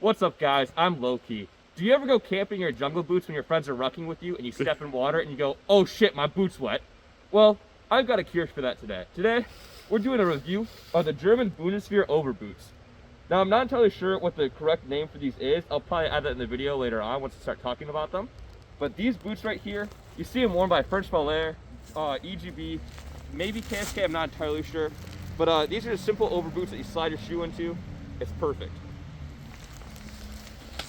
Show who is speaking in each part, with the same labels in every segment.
Speaker 1: What's up, guys? I'm Low-Key. Do you ever go camping in your jungle boots when your friends are rucking with you and you step in water and you go, oh shit, my boot's wet? Well, I've got a cure for that today. Today, we're doing a review of the German Bundeswehr Overboots. Now, I'm not entirely sure what the correct name for these is. I'll probably add that in the video later on once I start talking about them. But these boots right here, you see them worn by French Balair, EGB, maybe KSK, I'm not entirely sure. But these are just simple overboots that you slide your shoe into. It's perfect.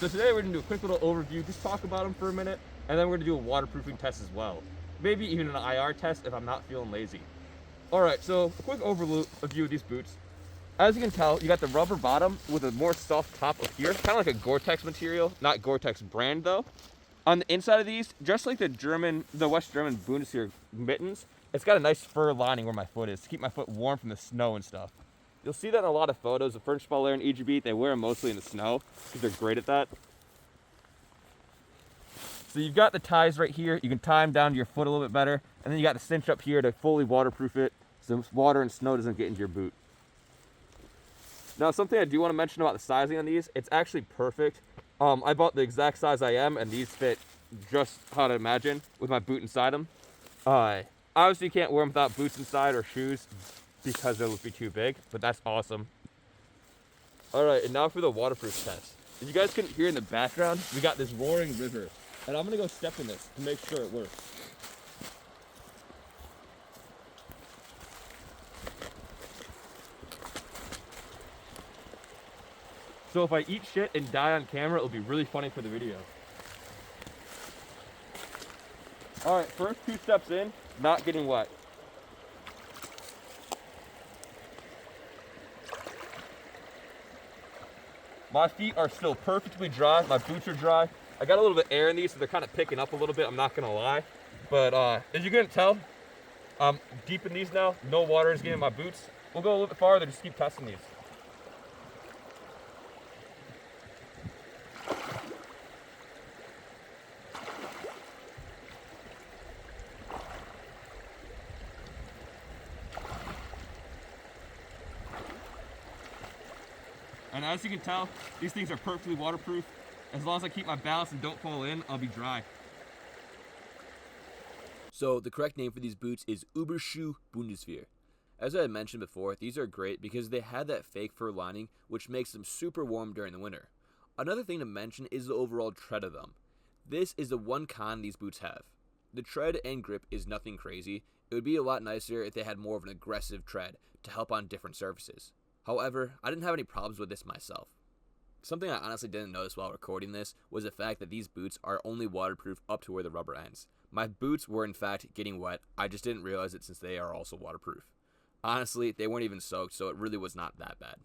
Speaker 1: So today we're gonna do a quick little overview, just talk about them for a minute, and then we're gonna do a waterproofing test as well. Maybe even an IR test if I'm not feeling lazy. All right, so a quick overview of these boots. As you can tell, you got the rubber bottom with a more soft top up here, kind of like a Gore-Tex material, not Gore-Tex brand though. On the inside of these, just like the West German Bundeswehr mittens, it's got a nice fur lining where my foot is to keep my foot warm from the snow and stuff. You'll see that in a lot of photos of French Balair and EGB. They wear them mostly in the snow because they're great at that. So you've got the ties right here. You can tie them down to your foot a little bit better. And then you got the cinch up here to fully waterproof it so water and snow doesn't get into your boot. Now, something I do want to mention about the sizing on these, it's actually perfect. I bought the exact size I am, and these fit just how to imagine with my boot inside them. Obviously, you can't wear them without boots inside or shoes because they'll be too big, but that's awesome. All right, and now for the waterproof test. If you guys couldn't hear in the background, we got this roaring river, and I'm gonna go step in this to make sure it works. So if I eat shit and die on camera, it'll be really funny for the video. All right, first 2 steps in, not getting wet. My feet are still perfectly dry. My boots are dry. I got a little bit of air in these, so they're kind of picking up a little bit. I'm not gonna lie. But as you can tell, I'm deep in these now. No water is getting in my boots. We'll go a little bit farther, just keep testing these. And as you can tell, these things are perfectly waterproof. As long as I keep my balance and don't fall in, I'll be dry.
Speaker 2: So the correct name for these boots is Überschuh Bundeswehr. As I had mentioned before, these are great because they have that fake fur lining, which makes them super warm during the winter. Another thing to mention is the overall tread of them. This is the one con these boots have. The tread and grip is nothing crazy. It would be a lot nicer if they had more of an aggressive tread to help on different surfaces. However, I didn't have any problems with this myself. Something I honestly didn't notice while recording this was the fact that these boots are only waterproof up to where the rubber ends. My boots were in fact getting wet, I just didn't realize it since they are also waterproof. Honestly, they weren't even soaked, so it really was not that bad.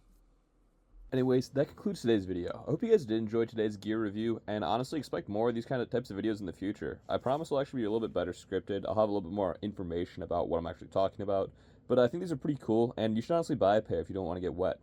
Speaker 3: Anyways, that concludes today's video. I hope you guys did enjoy today's gear review, and honestly expect more of these kind of types of videos in the future. I promise it'll actually be a little bit better scripted. I'll have a little bit more information about what I'm actually talking about. But I think these are pretty cool, and you should honestly buy a pair if you don't want to get wet.